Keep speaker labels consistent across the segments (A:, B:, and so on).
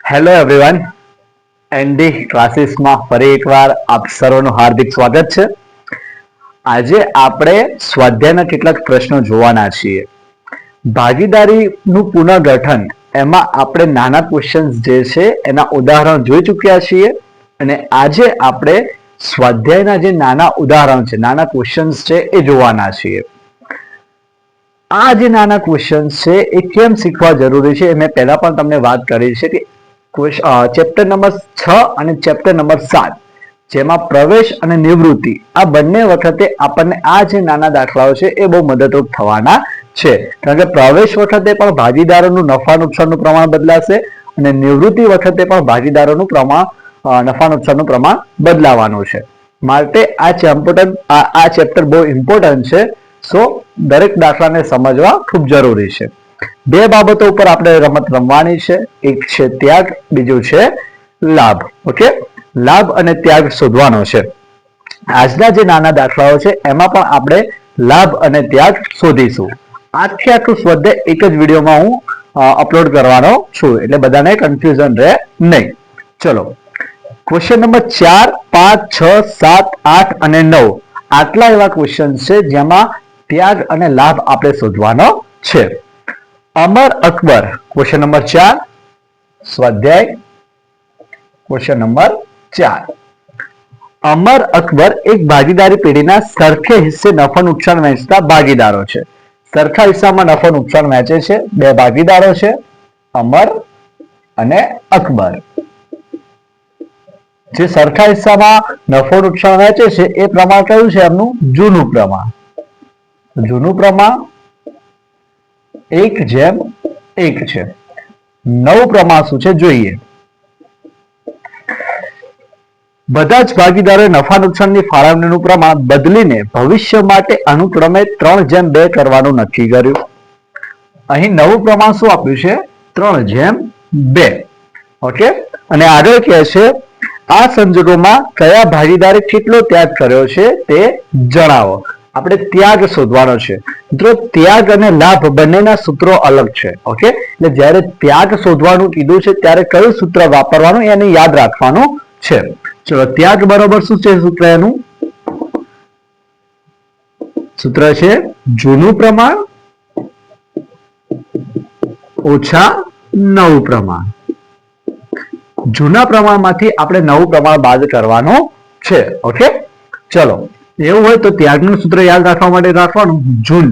A: Hello everyone, ND ક્લાસીસમાં ફરી એકવાર આપ સર્વનું હાર્દિક સ્વાગત છે. આજે આપણે સ્વાધ્યાયના કેટલાક પ્રશ્નો જોવાના છીએ. ભાગીદારીનું પુનર્ગઠન, એમાં આપણે નાના ક્વેશ્ચન્સ જે છે એના ઉદાહરણ જોઈ ચૂક્યા છીએ અને આજે આપણે સ્વાધ્યાયના જે નાના ઉદાહરણ છે, નાના ક્વેશ્ચન્સ છે એ જોવાના છીએ. આ જે નાના ક્વેશ્ચન્સ છે એ કેમ શીખવા જરૂરી છે એ મેં પહેલા પણ તમને વાત કરી છે કે ચેપ્ટર નંબર 6 અને ચેપ્ટર નંબર 7 જેમાં પ્રવેશ અને નિવૃત્તિ આ બંને વખતે આપણને આ જે નાના દાખલાઓ છે એ બહુ મદદરૂપ થવાના છે. કારણ કે પ્રવેશ વખતે પણ ભાગીદારોનું નફા નુકસાનનું પ્રમાણ બદલાશે અને નિવૃત્તિ વખતે પણ ભાગીદારોનું નફા નુકસાનનું પ્રમાણ બદલાવાનું છે. માટે આ ચેપ્ટર બહુ ઇમ્પોર્ટન્ટ છે. સો દરેક દાખલાને સમજવા ખૂબ જરૂરી છે. બે બાબતો ઉપર આપણે રમત રમવાની છે. એક છે ત્યાગ, બીજું છે લાભ. ઓકે, લાભ અને ત્યાગ શોધવાનો છે. આજના જે નાના દાખલાઓ છે એમાં પણ આપણે લાભ અને ત્યાગ શોધીશું. આખું સ્વાધ્યાય એક જ વિડીયોમાં હું અપલોડ કરવાનો છું, એટલે બધાને કન્ફ્યુઝન રહે નહીં. ચલો, ક્વેશ્ચન નંબર 4, 5, 6, 7, 8 અને 9 આટલા એવા ક્વેશ્ચન છે જેમાં ત્યાગ અને લાભ આપણે શોધવાનો છે. અમર અકબર, ક્વેશ્ચન નંબર 4, સ્વાધ્યાય ક્વેશ્ચન નંબર 4. અમર અકબર એક ભાગીદારી પેઢીના સરખે હિસ્સે નફો નુકસાન વહેંચતા ભાગીદારો છે. સરખા હિસ્સામાં નફો નુકસાન વહેંચે છે. બે ભાગીદારો છે, અમર અને અકબર. જે સરખા હિસ્સામાં નફો નુકસાન વહેંચે છે એ પ્રમાણ કયું છે એમનું? જૂનું પ્રમાણ. જૂનું પ્રમાણ 1:1 છે. નવું પ્રમાણ શું છે જોઈએ. બધા જ ભાગીદારોએ નફા નુકસાનની ફાળવણીનું પ્રમાણ બદલીને ભવિષ્ય માટે અનુક્રમે 3:2 કરવાનું નક્કી કર્યું. અહીં નવું પ્રમાણ શું આપ્યું છે? 3:2. ઓકે, અને આગળ કહે છે આ સંજોગોમાં કયા ભાગીદારે કેટલો ત્યાગ કર્યો છે તે જણાવો. આપણે ત્યાગ શોધવાનો છે. મિત્રો, ત્યાગ અને લાભ બંનેના સૂત્રો અલગ છે. ઓકે, એટલે જ્યારે ત્યાગ શોધવાનું કીધું છે ત્યારે કયું સૂત્ર વાપરવાનું એને યાદ રાખવાનું છે. ચલો, ત્યાગ બરોબર શું છે સૂત્ર એનું? સૂત્ર છે જૂનું પ્રમાણ ઓછા નવું પ્રમાણ. જૂના પ્રમાણમાંથી આપણે નવું પ્રમાણ બાદ કરવાનું છે. ઓકે, ચલો, એવું હોય તો ત્યાગનું સૂત્ર યાદ રાખવા માટે રાખવાનું જૂન.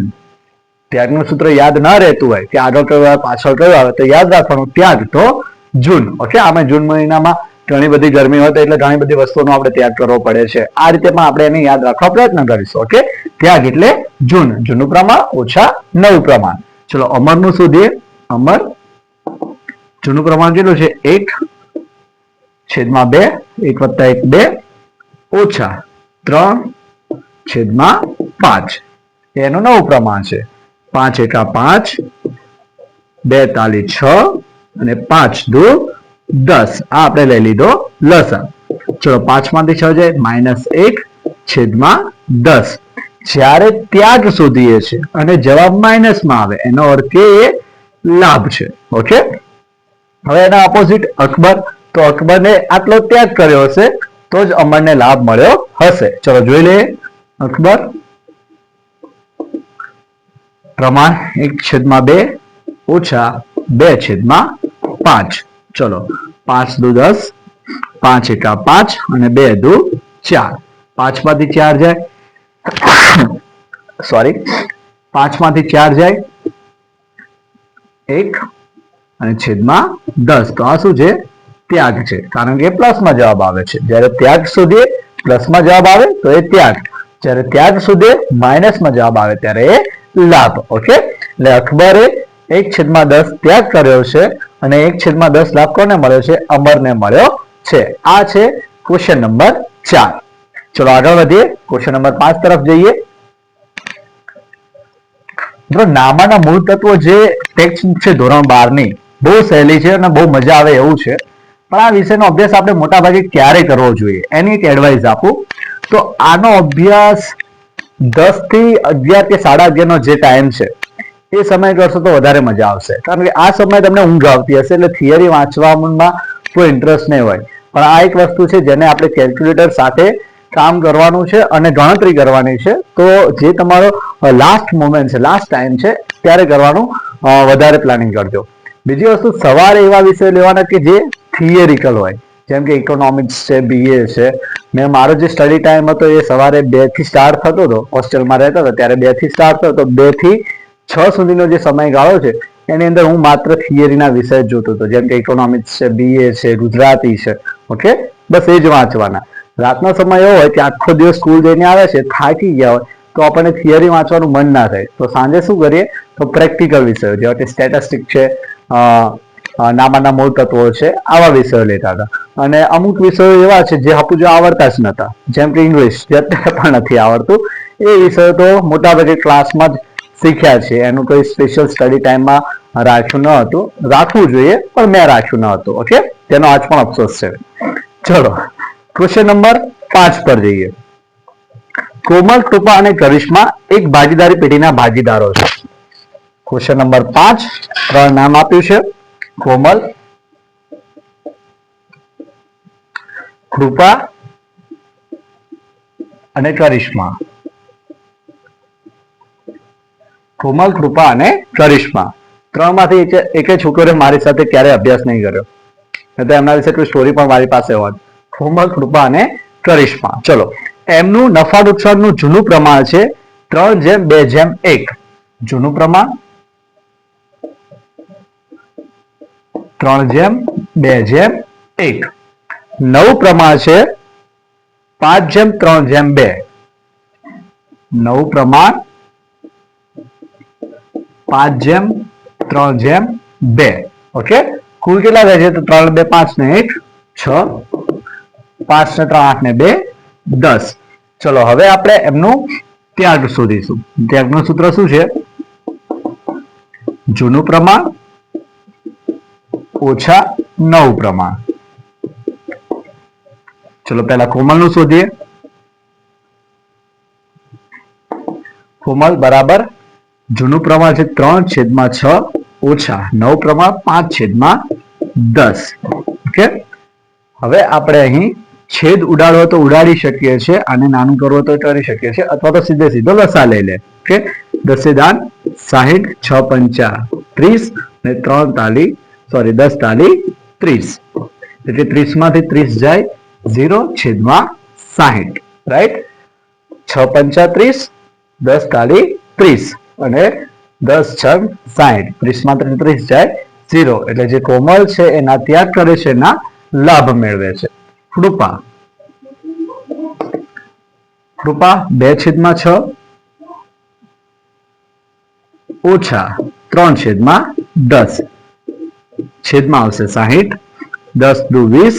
A: ત્યાગનું સૂત્ર યાદ ના રહેતું હોય કે આગળ કયું આવે પાછળ કયું આવે તો યાદ રાખવાનું ત્યાગ તો જૂન. ઓકે, આમાં જૂન મહિનામાં ઘણી બધી ગરમી હોય તો એટલે ઘણી બધી વસ્તુઓનો આપણે ત્યાગ કરવો પડે છે. આ રીતે પણ આપણે એને યાદ રાખવા પ્રયત્ન કરીશું. ઓકે, ત્યાગ એટલે જૂન, જૂનું પ્રમાણ ઓછા નવું પ્રમાણ. ચલો, અમરનું શોધીએ. અમર જૂનું પ્રમાણ કેટલું છે? 1/2, 1+1 2 ઓછા 3/5 એનું નવું પ્રમાણ છે. 5 × 5 2 તાલી 6 અને 5 દુ 10. આ આપણે લઈ લીધો લસા. ચલો, 5 માંથી 6 જાય -1/10. જ્યારે ત્યાગ શોધીએ છે અને જવાબ માઇનસમાં આવે એનો અર્થ એ લાભ છે. ઓકે, હવે એના ઓપોઝિટ અકબર, તો અકબરને આટલો ત્યાગ કર્યો હશે તો જ અમરને લાભ મળ્યો હશે. ચલો જોઈ લઈએ. અકબર પ્રમાણ 1/2 ઓછા 2/5. ચલો, 5 દુ 10, 5 × 5 અને 2 દુ 4. 5 માંથી 4 જાય સોરી 5 માંથી 4 જાય 1 અને -10. તો આ શું છે? ત્યાગ છે, કારણ કે પ્લસમાં જવાબ આવે છે. જ્યારે ત્યાગ શોધીએ પ્લસમાં જવાબ આવે તો એ ત્યાગ, જ્યારે ત્યાગ શોધીએ માઇનસમાં જવાબ આવે ત્યારે એ લાભ. ઓકે, એટલે અકબરે 1/10 ત્યાગ કર્યો છે અને 1/10 લાભ કોને મળ્યો છે? અમરને મળ્યો છે. આ છે ક્વેશ્ચન નંબર 4. ચલો આગળ વધીએ. ક્વેશ્ચન નંબર 5 તરફ જઈએ. નામાના મૂળ તત્વો જે ટેક્સ્ટ છે ધોરણ 12 ની બહુ સહેલી છે અને બહુ મજા આવે એવું છે, પણ આ વિષયનો અભ્યાસ આપણે મોટા ભાગે ક્યારે કરવો જોઈએ એની એક એડવાઇસ આપું તો આનો અભ્યાસ 10 થી 11 કે 11:30 નો જે ટાઈમ છે એ સમય કરશો તો વધારે મજા આવશે, કારણ કે આ સમય તમને ઊંઘ આવતી હશે એટલે થિયરી વાંચવામાં કોઈ ઇન્ટરેસ્ટ નહીં હોય. પણ આ એક વસ્તુ છે જેને આપણે કેલ્ક્યુલેટર સાથે કામ કરવાનું છે અને ગણતરી કરવાની છે. તો જે તમારો લાસ્ટ મોમેન્ટ છે, લાસ્ટ ટાઈમ છે, ત્યારે કરવાનું વધારે પ્લાનિંગ કરજો. બીજી વસ્તુ, સવારે એવા વિષય લેવાના કે જે થિયરિકલ હોય, જેમ કે ઇકોનોમિક્સ છે, બીએ છે. મેં મારો જે સ્ટડી ટાઈમ હતો એ સવારે 2 થી સ્ટાર્ટ થતો હતો. હોસ્ટેલમાં રહેતો હતો ત્યારે 2 થી સ્ટાર્ટ થતો, તો 2 થી 6 સુધીનો જે સમયગાળો છે એની અંદર હું માત્ર થિયરીના વિષય જ જોતો હતો, જેમ કે ઇકોનોમિક્સ છે, બીએ છે, ગુજરાતી છે. ઓકે, બસ એ જ વાંચવાના. રાતનો સમય એવો હોય કે આખો દિવસ સ્કૂલ જઈને આવે છે, થાકી ગયા હોય, તો આપણને થિયરી વાંચવાનું મન ના થાય. તો સાંજે શું કરીએ, તો પ્રેક્ટિકલ વિષયો જેવા કે સ્ટેટિસ્ટિક છે, નામાના મૂળ તત્વો છે, આવા વિષયો લેતા હતા. અને અમુક વિષયો એવા છે જે હપુજો આવડતા જ નતા, જેમ કે ઇંગ્લિશ, જે અત્યારે પણ નથી આવડતું. એ વિષયો તો મોટાભાગે ક્લાસમાં જ શીખ્યા છે, એનું કોઈ સ્પેશિયલ સ્ટડી ટાઈમમાં રાખ્યું ન હતું. રાખવું જોઈએ પણ મેં રાખ્યું ન હતું. ઓકે, તેનો આજ પણ અફસોસ છે. ચલો ક્વેશ્ચન નંબર 5 પર જઈએ. કોમલ, કૃપા અને કરિશ્મા એક ભાગીદારી પેઢીના ભાગીદારો છે. ક્વેશ્ચન નંબર 5, 3 નામ આપ્યું છે: કોમલ, કૃપા અને કરિશ્મા. કોમલ, કૃપા અને કરિશ્મા. 3 માંથી એક છોકરીએ મારી સાથે ક્યારેય અભ્યાસ નહીં કર્યો, તો એમના વિશે કોઈ સ્ટોરી પણ મારી પાસે હોત. કોમલ, કૃપા અને કરિશ્મા. ચલો, એમનું નફા નુકસાનનું જૂનું પ્રમાણ છે 3:2:1. જૂનું પ્રમાણ 3:2:1. નવું પ્રમાણ છે 5:3:2. નવું પ્રમાણ 5:3:2. ઓકે, કુલ કેટલા થાય છે? તો 3 2 5 ને 1 6, 5 ને 3 8 ને 2 10. ચલો, હવે આપણે એમનું ત્યાગ શોધીશું. ત્યાગનું સૂત્ર શું છે? જૂનું પ્રમાણ ઓછા નવું પ્રમાણ. ચલો, પહેલા કોમલનું શોધીએ. કોમલ બરાબર જૂનું પ્રમાણ છે 3/6 ઓછા નવું પ્રમાણ 5/10. ઓકે, હવે આપણે અહીં છેદ ઉડાડવો તો ઉડાડી શકીએ છીએ, આને નાનું કરવો તો કરી શકીએ છીએ, અથવા તો સીધે સીધો લસા લઈ લે. ઓકે, 10 60, 6 પંચા 30 ને 3 તાલી 10 તાલી 30. એટલે 30 માંથી 30 જાય 0/60. રાઈટ, 6 પંચા 30, 10 તાલી 30 અને 10 6 60. 30 માંથી 30 જાય 0. એટલે જે કોમલ છે એના ત્યાગ કરે છે, એના લાભ મેળવે છે. કૃપા 2/6 ઓછા 3/10. છેદમાં આવશે 60, 10 દુ 20,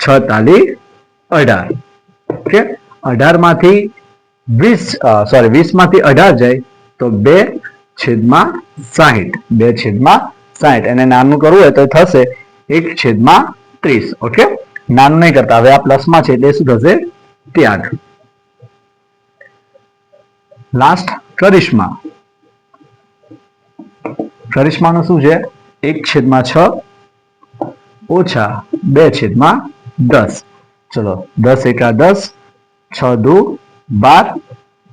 A: 6 તાલી 18. ઓકે, 18 માંથી 20 માંથી 18 જાય તો 2/60. 2/60. એને નાનું કરવું હોય તો થશે 1/30. ઓકે, નાનું નહીં કરતા. હવે આ પ્લસમાં છે એટલે શું થશે? ત્યાગ. લાસ્ટ કરિશ્મા. કરિશ્માનું શું છે? 1/6 ઓછા 2/10. ચલો, 10 એકા 10, 6 દુ 12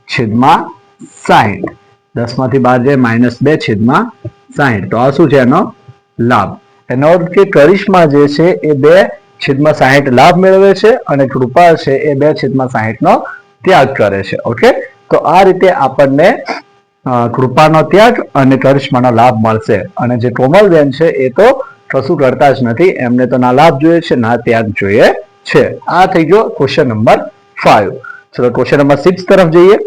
A: છેદમાં 60. 10 માંથી 12 જાય -2/60. તો આ શું છે? એનો લાભ. એનો અર્થ કે કરિશ્મા જે છે એ 2/60 લાભ મેળવે છે અને કૃપા છે એ 2/60 નો ત્યાગ કરે છે. ઓકે, તો આ રીતે આપણને કૃપાનો ત્યાગ અને કરિશ્માનો લાભ મળશે. અને જે કોમલબેન છે એ તો કશું કરતા જ નથી, એમને તો ના લાભ જોઈએ છે ના ત્યાગ જોઈએ છે. આ થઈ ગયો ક્વેશ્ચન નંબર 5. ચલો ક્વેશ્ચન નંબર 6 તરફ જઈએ.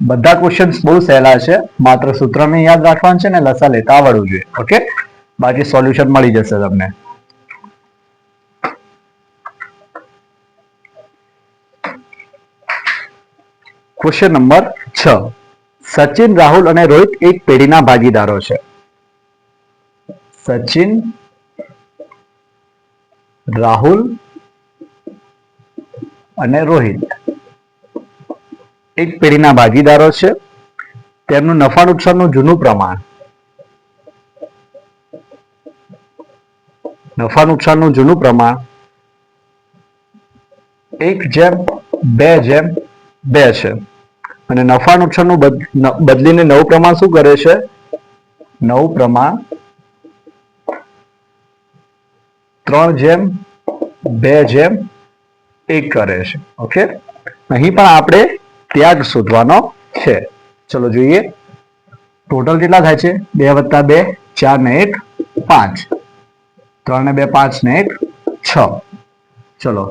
A: બધા ક્વેશ્ચન્સ બહુ સહેલા છે, માત્ર સૂત્રને યાદ રાખવાનું છે ને લસા લેતા આવડવું જોઈએ. ઓકે, બાકી સોલ્યુશન મળી જશે તમને. Question number 6. સચિન, રાહુલ અને રોહિત એક પેઢીના ભાગીદારો છે. સચિન, રાહુલ અને રોહિત એક પેઢીના ભાગીદારો છે. તેમનું નફા નુકસાનનું જૂનું પ્રમાણ, નફા નુકસાનનું જૂનું પ્રમાણ 1:2:2 છે. અને નફા નુકસાનનું બદલીને નવું પ્રમાણ શું કરે છે? નવું પ્રમાણ 3:2:1 કરે છે. ઓકે, અહીં પણ આપણે ત્યાગ શોધવાનો છે. ચલો જોઈએ ટોટલ કેટલા થાય છે? 2 + 2 4 ને 1 5, 3 ને 2 5 ને 1 6. ચલો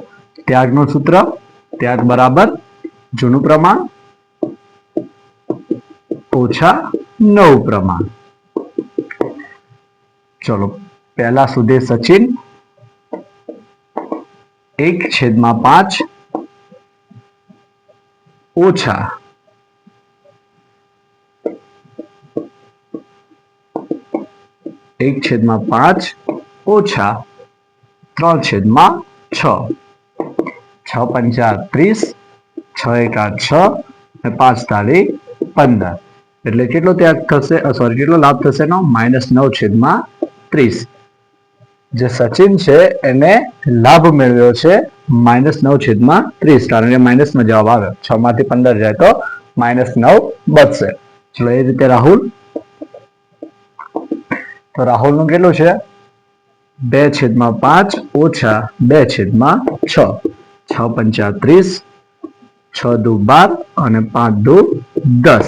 A: ત્યાગનું સૂત્ર, ત્યાગ બરાબર જૂનું પ્રમાણ ઓછા નવું પ્રમાણ. ચલો પહેલા સુધી સચિન 1/5 ઓછા 1/5 ઓછા 3/6. 6 × 5 = 30, 6 × 6 અને 5 તાળી 15. એટલે કેટલો ત્યાગ થશે? સોરી, કેટલો લાભ થશે? -9/30. જે સચિન છે એને લાભ મેળવ્યો છે -9/30, કારણ કે માઇનસમાં જવાબ આવ્યો. 6 માંથી 15 જાય તો -9 બચશે. ચલો એ રીતે રાહુલ, તો રાહુલનું કેટલું છે? 2/5 ઓછા 2/6. 6 × 30, 6 × 2 = 12 અને 5 × 2 = 10.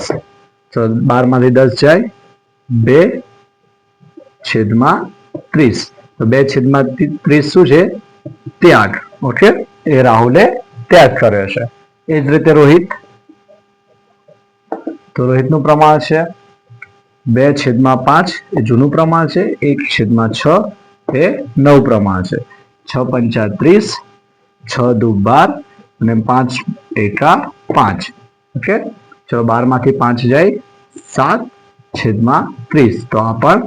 A: તો 12 માંથી 10 જાય 2/30. તો 2/30 શું છે? ત્યાગ. ઓકે, એ રાહુલે ત્યાગ કર્યો છે. એ જ રીતે રોહિત, તો રોહિતનું પ્રમાણ છે 2/5 એ જૂનું પ્રમાણ છે, 1/6 એ નવું પ્રમાણ છે. 6 × 30, 6 × 2 = 12 અને 5 × 5. ઓકે, ચલો 12 માંથી 5 જાય 7/30. તો આ પણ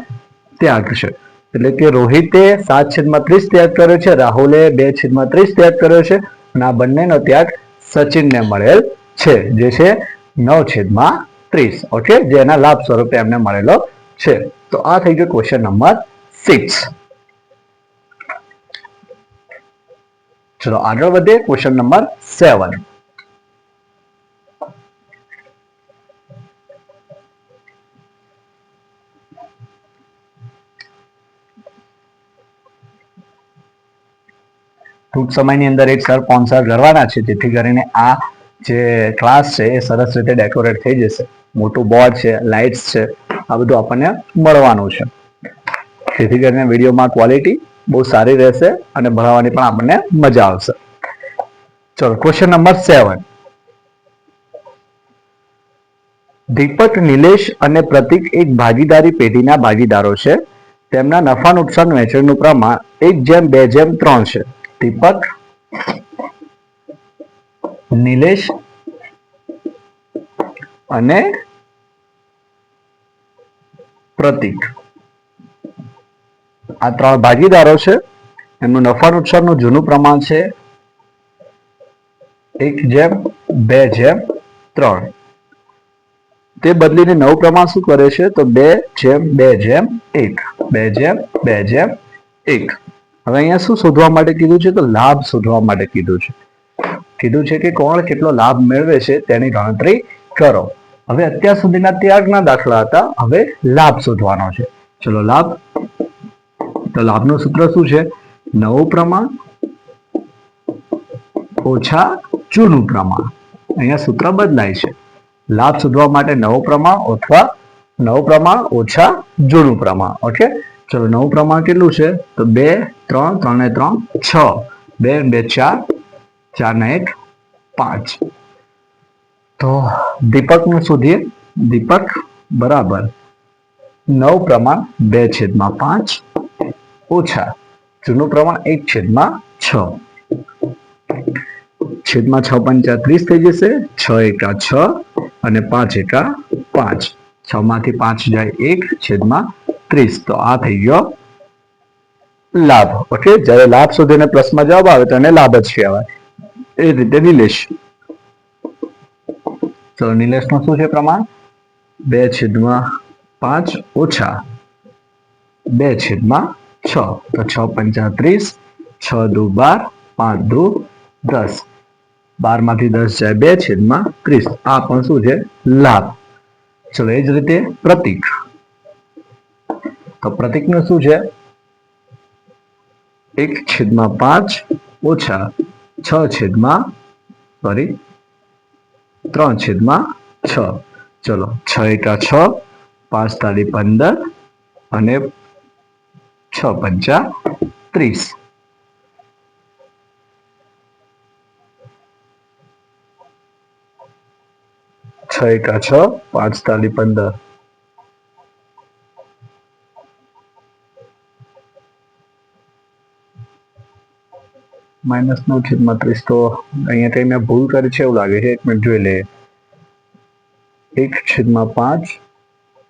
A: ત્યાગ છે. એટલે કે રોહિતે 7/30 ત્યાગ કર્યો છે, રાહુલે 2/30 ત્યાગ કર્યો છે, અને આ બંનેનો ત્યાગ સચિનને મળેલ છે, જે છે 9/30. ઓકે, જે એના લાભ સ્વરૂપે એમને મળેલો છે. તો આ થઈ ગયો ક્વેશ્ચન નંબર 6. ચલો આગળ વધીએ. Question number 7. ટૂંક સમયની અંદર એક સર સ્પોન્સર કરવાના છે, જેથી કરીને આ જે ક્લાસ છે એ સરસ રીતે ડેકોરેટ થઈ જશે. મોટું બોર્ડ છે, લાઇટ્સ છે, આ બધું આપણને મળવાનું છે, જેથી કરીને વિડીયોમાં ક્વોલિટી બહુ સારી રહેશે અને ભણાવવાની પણ આપણને મજા આવશે. ચલો ક્વેશ્ચન નંબર 7. દીપક, નિલેશ અને પ્રતિક એક ભાગીદારી પેઢીના ભાગીદારો છે. તેમના નફા નુકસાન વહેંચણીનું પ્રમાણ 1:2:3 છે. દીપક, નિલેશ અને પ્રતિક આ 3 ભાગીદારો છે. એમનું નફા નુકસાનનું જૂનું પ્રમાણ છે 1:2:3. તે બદલીને નવું પ્રમાણ શું કરે છે? તો 2:2:1. 2:2:1. હવે અહીંયા શું શોધવા માટે કીધું છે? તો લાભ શોધવા માટે કીધું છે. કીધું છે કે કોણ કેટલો લાભ મેળવે છે તેની ગણતરી કરો. હવે અત્યાર સુધીના ત્યાગના દાખલા હતા, હવે લાભ શોધવાનો છે. ચલો લાભ, તો લાભનું સૂત્ર શું છે? નવું પ્રમાણ ઓછા જૂનું પ્રમાણ. અહીંયા સૂત્ર બદલાય છે. લાભ શોધવા માટે નવું પ્રમાણ અથવા નવું પ્રમાણ ઓછા જૂનું પ્રમાણ. ઓકે, ચલો નવું પ્રમાણ કેટલું છે? તો 2 3 3 ને 3 6, 2 2 4, 4 ને 1 5. તો દીપકનું શોધીએ. દીપક બરાબર નવું પ્રમાણ 2/5 ઓછા જૂનું પ્રમાણ 1/6. 6 × 5 = 30 થઈ જશે. 6 × 6 અને 5 × 5. 6 માંથી 5 જાય 1/30. તો આ થઈ ગયો લાભ. ઓકે, જ્યારે લાભ શોધીને પ્લસમાં જવાબ આવે તો એને લાભ જ કહેવાય. એ રીતે નિલેશ. તો નિલેશનું શું છે પ્રમાણ? 2/5 ઓછા 2/6. તો 6 પંચા 30, 6 દુ 12, 5 દુ 10. 12 માંથી 10 જાય 2/30. આ પણ શું છે? લાભ. ચલો એ જ રીતે પ્રતીક. તો પ્રતીકનું શું છે? 1/5 ઓછા 3/6. ચલો 6 એકા 6, 5 તાળી 15 અને 6 પંચા 30. છ એકા 6, 5 તાળી 15. -9/30. તો અહીંયા કઈ મેં ભૂલ કરી છે એવું લાગે છે. એક મિનિટ જોઈ લઈએ. 1/5,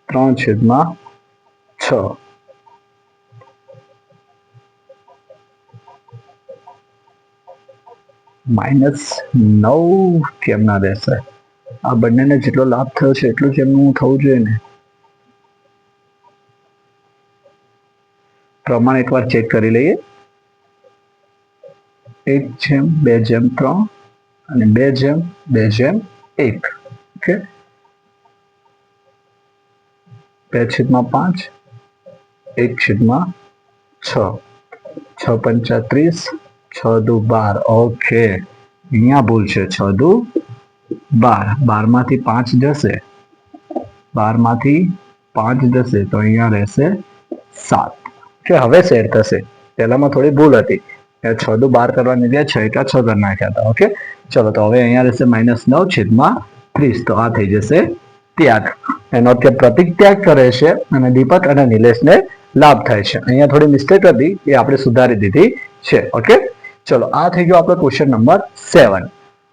A: 3/6. -9 કેમ ના રહેશે? આ બંનેને જેટલો લાભ થયો છે એટલું જ એમનું થવું જોઈએ ને. પ્રમાણ એકવાર ચેક કરી લઈએ. 1/2/3 અને 2/2/1. ઓકે, 2/5, 1/6. 6 પંચા 30, 6 દુ 12. ઓકે, અહીંયા ભૂલ છે. 6 દુ 12. 12 માંથી 5 જશે. 12 માંથી 5 જશે તો અહીંયા રહેશે 7. કે હવે સેટ થશે. પહેલામાં થોડી ભૂલ હતી. 6 દુ 12 કરવાની જગ્યાએ 6 એકા 6 કરી નાખ્યા હતા. ઓકે, ચલો તો હવે અહીંયા રહેશે -9/30. તો આ થઈ જશે ત્યાગ. એનો કે પ્રતિક ત્યાગ કરે છે અને દીપક અને નિલેશને લાભ થાય છે. અહીંયા થોડી મિસ્ટેક હતી, એ આપણે સુધારી દીધી છે. ઓકે, ચલો આ થઈ ગયો આપણો ક્વેશ્ચન નંબર 7.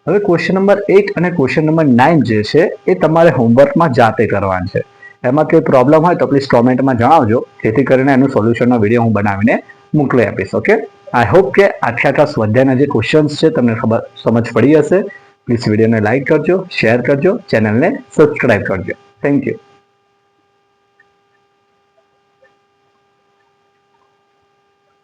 A: હવે ક્વેશ્ચન નંબર 8 અને ક્વેશ્ચન નંબર 9 જે છે એ તમારે હોમવર્કમાં જાતે કરવાનું છે. એમાં કોઈ પ્રોબ્લેમ હોય તો પ્લીઝ કોમેન્ટમાં જણાવજો, જેથી કરીને એનું સોલ્યુશનનો વિડીયો હું બનાવીને મોકલી આપીશ. ઓકે, આઈ હોપ કે આખા સ્વાધ્યાયના જે ક્વેશ્ચન્સ છે તમને સમજ પડી હશે. પ્લીઝ વિડીયોને લાઇક કરજો, શેર કરજો, ચેનલને સબસ્ક્રાઇબ કરજો. Thank you.